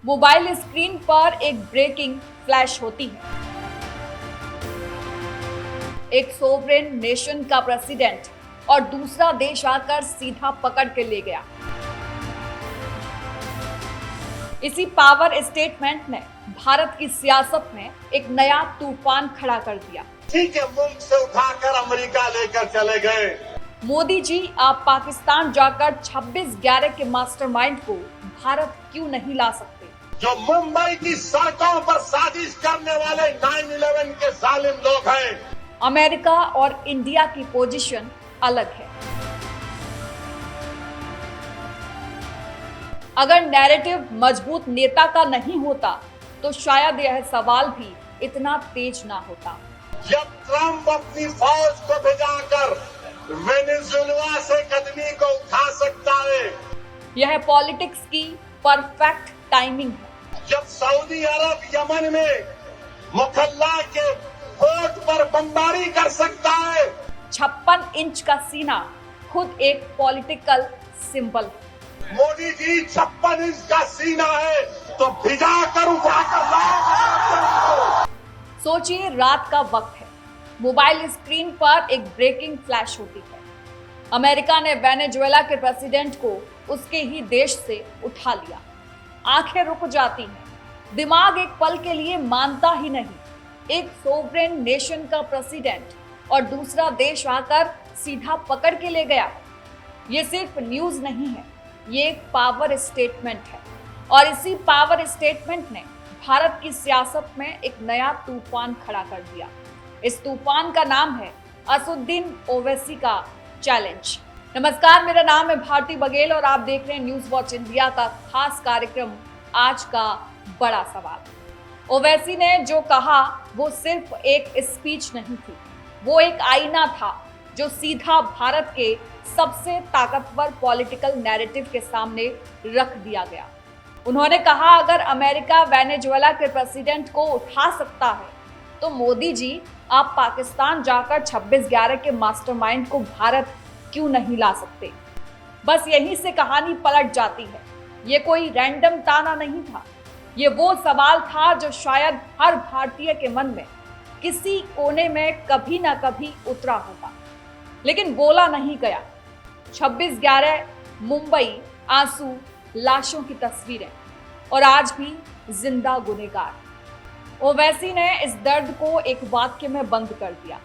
Mobile screen पर एक breaking flash होती है। एक सोवरेन नेशन का प्रेसिडेंट और दूसरा देश आकर सीधा पकड़ के ले गया। इसी पावर स्टेटमेंट ने भारत की सियासत में एक नया तूफान खड़ा कर दिया। ठीक है, मुल्क से उठाकर अमेरिका लेकर चले गए। मोदी जी, आप पाकिस्तान जाकर 26/11 के मास्टरमाइंड को भारत क्यों नहीं ला सकते? जो मुंबई की सड़कों पर साजिश करने वाले 9/11 के जालिम लोग हैं। अमेरिका और इंडिया की पोजीशन अलग है। अगर नैरेटिव मजबूत नेता का नहीं होता तो शायद यह सवाल भी इतना तेज ना होता। जब ट्रंप अपनी फौज को भिजाकर वेनेजुएला से कदमी को उठा सकता है, यह पॉलिटिक्स की परफेक्ट टाइमिंग है। जब सऊदी अरब यमन में मुखल्ला के पोर्ट पर बमबारी कर सकता है, 56 इंच का सीना खुद एक पॉलिटिकल सिंबल है। मोदी जी 56 इंच का सीना है तो भिजा कर उठाकर लाओ। सोचिए, रात का वक्त है, मोबाइल स्क्रीन पर एक ब्रेकिंग फ्लैश होती है। अमेरिका ने वेनेजुएला के प्रेसिडेंट को उसके ही देश से उठा लिया। आंखें रुक जाती हैं, दिमाग एक पल के लिए मानता ही नहीं। एक सोवरेन नेशन का प्रेसिडेंट और दूसरा देश आकर सीधा पकड़ के ले गया। ये सिर्फ न्यूज नहीं है, ये एक पावर स्टेटमेंट है। और इसी पावर स्टेटमेंट ने भारत की सियासत में एक नया तूफान खड़ा कर दिया। इस तूफान का नाम है असदुद्दीन ओवैसी का चैलेंज। नमस्कार, मेरा नाम है भारती बघेल और आप देख रहे हैं न्यूज वॉच इंडिया का खास कार्यक्रम आज का बड़ा सवाल। ओवैसी ने जो कहा वो सिर्फ एक स्पीच नहीं थी, वो एक आईना था जो सीधा भारत के सबसे ताकतवर पॉलिटिकल नैरेटिव के सामने रख दिया गया। उन्होंने कहा, अगर अमेरिका वेनेजुएला के प्रेसिडेंट को उठा सकता है तो मोदी जी, आप पाकिस्तान जाकर 26/11 के मास्टरमाइंड को भारत क्यों नहीं ला सकते? बस यहीं से कहानी पलट जाती है। ये कोई रैंडम ताना नहीं था, ये वो सवाल था जो शायद हर भारतीय के मन में किसी कोने में कभी ना कभी उतरा होगा, लेकिन बोला नहीं गया। 26/11 मुंबई, आंसू, लाशों की तस्वीरें और आज भी जिंदा गुनहगार। ओवैसी ने इस दर्द को एक वाक्य में बंद कर दिया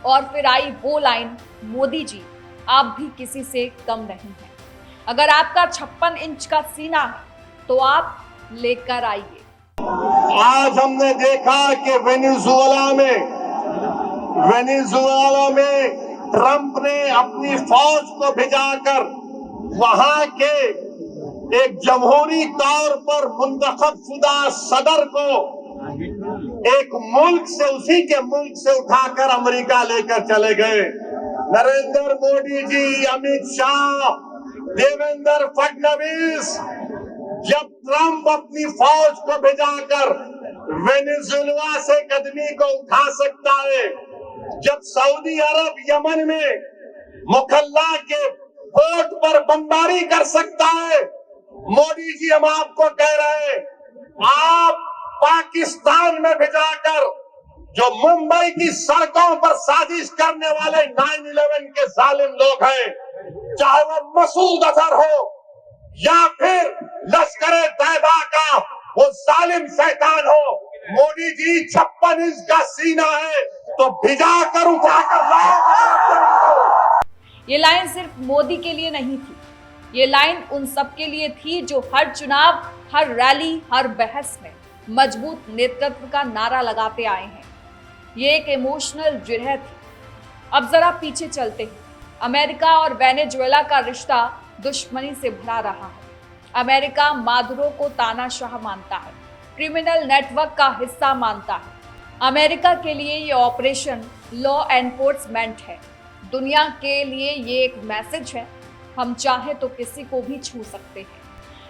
और फिर आई वो लाइन, मोदी जी, आप भी किसी से कम नहीं हैं। अगर आपका 56 इंच का सीना है तो आप लेकर आइए। आज हमने देखा कि वेनेजुएला में ट्रंप ने अपनी फौज को भिजाकर वहां के एक जमहूरी तौर पर मुंतखब शुदा सदर को एक मुल्क से, उसी के मुल्क से उठाकर अमेरिका लेकर चले गए। नरेंद्र मोदी जी, अमित शाह, देवेंद्र फडणवीस, जब ट्रंप अपनी फौज को भिजाकर वेनेजुएला से कदमी को उठा सकता है, जब सऊदी अरब यमन में मुखल्ला के पोर्ट पर बमबारी कर सकता है, मोदी जी, हम आपको कह रहे हैं, आप पाकिस्तान में भिजाकर जो मुंबई की सड़कों पर साजिश करने वाले 9/11 के जालिम लोग हैं, चाहे वो मसूद अजहर हो या फिर लश्कर तैयबा का वो जालिम शैतान हो, मोदी जी 56 इंच का सीना है तो भिजा कर उठाकर लाओ। ये लाइन सिर्फ मोदी के लिए नहीं थी, ये लाइन उन सब के लिए थी जो हर चुनाव, हर रैली, हर बहस में मजबूत नेतृत्व का नारा लगाते आए हैं। ये एक इमोशनल जिरह थी। अब जरा पीछे चलते हैं। अमेरिका और वेनेजुएला का रिश्ता दुश्मनी से भरा रहा है। अमेरिका मादुरो को तानाशाह मानता है, क्रिमिनल नेटवर्क का हिस्सा मानता है। अमेरिका के लिए ये ऑपरेशन लॉ एनफोर्समेंट है, दुनिया के लिए ये एक मैसेज है, हम चाहे तो किसी को भी छू सकते हैं।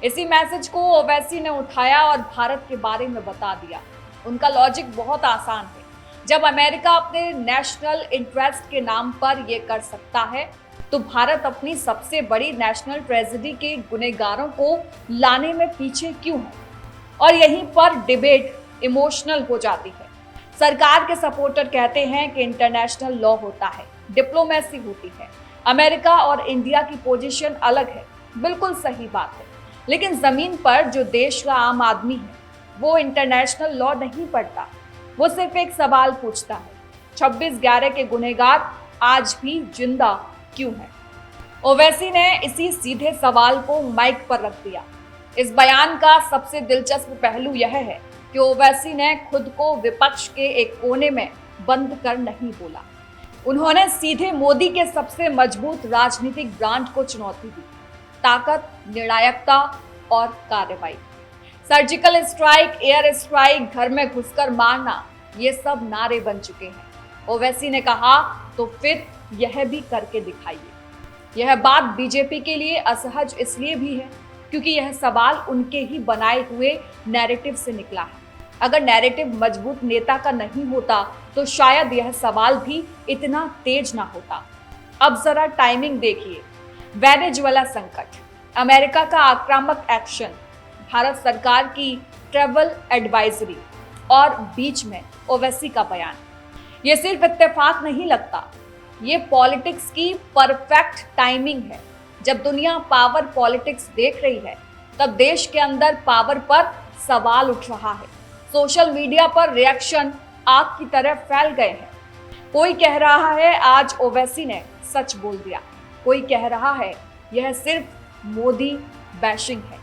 इसी मैसेज को ओवैसी ने उठाया और भारत के बारे में बता दिया। उनका लॉजिक बहुत आसान है, जब अमेरिका अपने नेशनल इंटरेस्ट के नाम पर ये कर सकता है तो भारत अपनी सबसे बड़ी नेशनल ट्रेजेडी के गुनहगारों को लाने में पीछे क्यों है? और यहीं पर डिबेट इमोशनल हो जाती है। सरकार के सपोर्टर कहते हैं कि इंटरनेशनल लॉ होता है, डिप्लोमेसी होती है, अमेरिका और इंडिया की पोजीशन अलग है। बिल्कुल सही बात है, लेकिन जमीन पर जो देश का आम आदमी है वो इंटरनेशनल लॉ नहीं पढ़ता। वो सिर्फ एक सवाल पूछता है, 26/11 के गुनहगार आज भी जिंदा क्यों हैं? ओवैसी ने इसी सीधे सवाल को माइक पर रख दिया। इस बयान का सबसे दिलचस्प पहलू यह है कि ओवैसी ने खुद को विपक्ष के एक कोने में बंद कर नहीं बोला। उन्होंने सीधे मोदी के सबसे मजबूत राजनीतिक ब्रांड को चुनौती दी, ताकत, निर्णायकता और कार्रवाई। सर्जिकल स्ट्राइक, एयर स्ट्राइक, घर में घुसकर मारना, ये सब नारे बन चुके हैं। ओवैसी ने कहा तो फिर यह भी करके दिखाइए। यह बात बीजेपी के लिए असहज इसलिए भी है क्योंकि यह सवाल उनके ही बनाए हुए नैरेटिव से निकला है। अगर नैरेटिव मजबूत नेता का नहीं होता तो शायद यह सवाल भी इतना तेज ना होता। अब जरा टाइमिंग देखिए। वेनेजुएला संकट, अमेरिका का आक्रामक एक्शन, भारत सरकार की ट्रैवल एडवाइजरी और बीच में ओवैसी का बयान। ये सिर्फ इत्तेफाक नहीं लगता, ये पॉलिटिक्स की परफेक्ट टाइमिंग है। जब दुनिया पावर पॉलिटिक्स देख रही है तब देश के अंदर पावर पर सवाल उठ रहा है। सोशल मीडिया पर रिएक्शन आग की तरह फैल गए हैं। कोई कह रहा है आज ओवैसी ने सच बोल दिया, कोई कह रहा है यह सिर्फ मोदी बैशिंग है,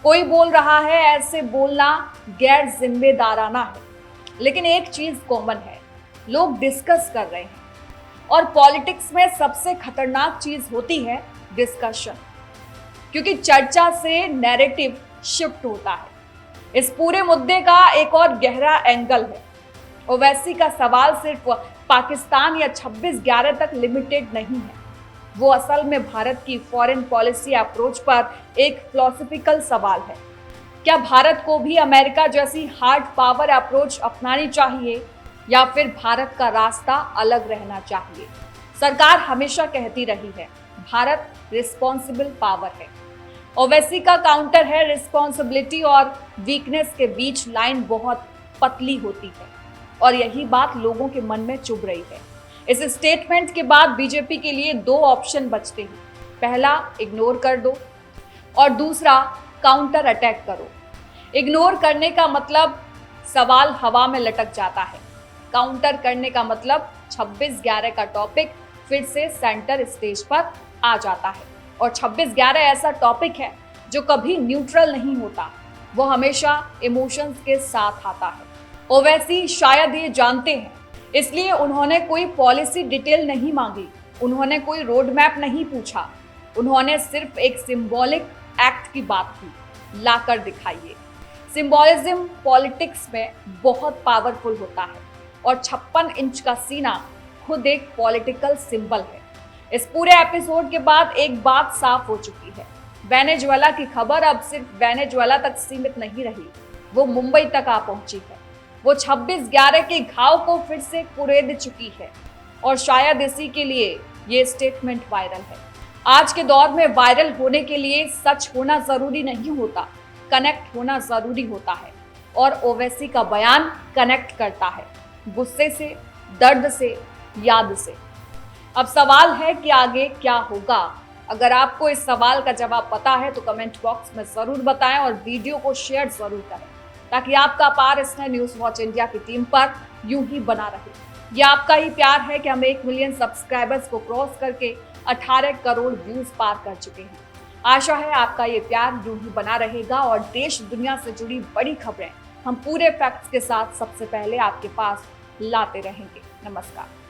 कोई बोल रहा है ऐसे बोलना गैर जिम्मेदाराना है। लेकिन एक चीज कॉमन है, लोग डिस्कस कर रहे हैं और पॉलिटिक्स में सबसे खतरनाक चीज होती है डिस्कशन, क्योंकि चर्चा से नैरेटिव शिफ्ट होता है। इस पूरे मुद्दे का एक और गहरा एंगल है। ओवैसी का सवाल सिर्फ पाकिस्तान या 26/11 तक लिमिटेड नहीं है, वो असल में भारत की फॉरेन पॉलिसी अप्रोच पर एक फिलॉसफिकल सवाल है। क्या भारत को भी अमेरिका जैसी हार्ड पावर अप्रोच अपनानी चाहिए या फिर भारत का रास्ता अलग रहना चाहिए? सरकार हमेशा कहती रही है भारत रिस्पॉन्सिबल पावर है। ओवैसी का काउंटर है रिस्पॉन्सिबिलिटी और वीकनेस के बीच लाइन बहुत पतली होती है, और यही बात लोगों के मन में चुभ रही है। इस स्टेटमेंट के बाद बीजेपी के लिए दो ऑप्शन बचते हैं। पहला, इग्नोर कर दो और दूसरा, काउंटर अटैक करो। इग्नोर करने का मतलब सवाल हवा में लटक जाता है, काउंटर करने का मतलब 26/11 का टॉपिक फिर से सेंटर स्टेज पर आ जाता है। और 26/11 ऐसा टॉपिक है जो कभी न्यूट्रल नहीं होता, वो हमेशा इमोशंस के साथ आता है। ओवैसी शायद ये जानते हैं, इसलिए उन्होंने कोई पॉलिसी डिटेल नहीं मांगी, उन्होंने कोई रोड मैप नहीं पूछा, उन्होंने सिर्फ एक सिंबॉलिक एक्ट की बात की, लाकर दिखाइए। सिंबॉलिज्म पॉलिटिक्स में बहुत पावरफुल होता है और 56 इंच का सीना खुद एक पॉलिटिकल सिंबल है। इस पूरे एपिसोड के बाद एक बात साफ हो चुकी है, वेनेजुएला की खबर अब सिर्फ वेनेजुएला तक सीमित नहीं रही, वो मुंबई तक आ पहुंची है। वो 26/11 के घाव को फिर से कुरेद चुकी है और शायद इसी के लिए ये स्टेटमेंट वायरल है। आज के दौर में वायरल होने के लिए सच होना जरूरी नहीं होता, कनेक्ट होना जरूरी होता है, और ओवैसी का बयान कनेक्ट करता है, गुस्से से, दर्द से, याद से। अब सवाल है कि आगे क्या होगा। अगर आपको इस सवाल का जवाब पता है तो कमेंट बॉक्स में जरूर बताएं और वीडियो को शेयर जरूर करें, ताकि आपका पार इसने न्यूज़ वॉच इंडिया की टीम पर यूं ही बना रहे। यह आपका ही प्यार है कि हम 1 मिलियन सब्सक्राइबर्स को क्रॉस करके 18 करोड़ व्यूज पार कर चुके हैं। आशा है आपका ये प्यार यूं ही बना रहेगा और देश दुनिया से जुड़ी बड़ी खबरें हम पूरे फैक्ट्स के साथ सबसे पहले आपके पास लाते रहेंगे। नमस्कार।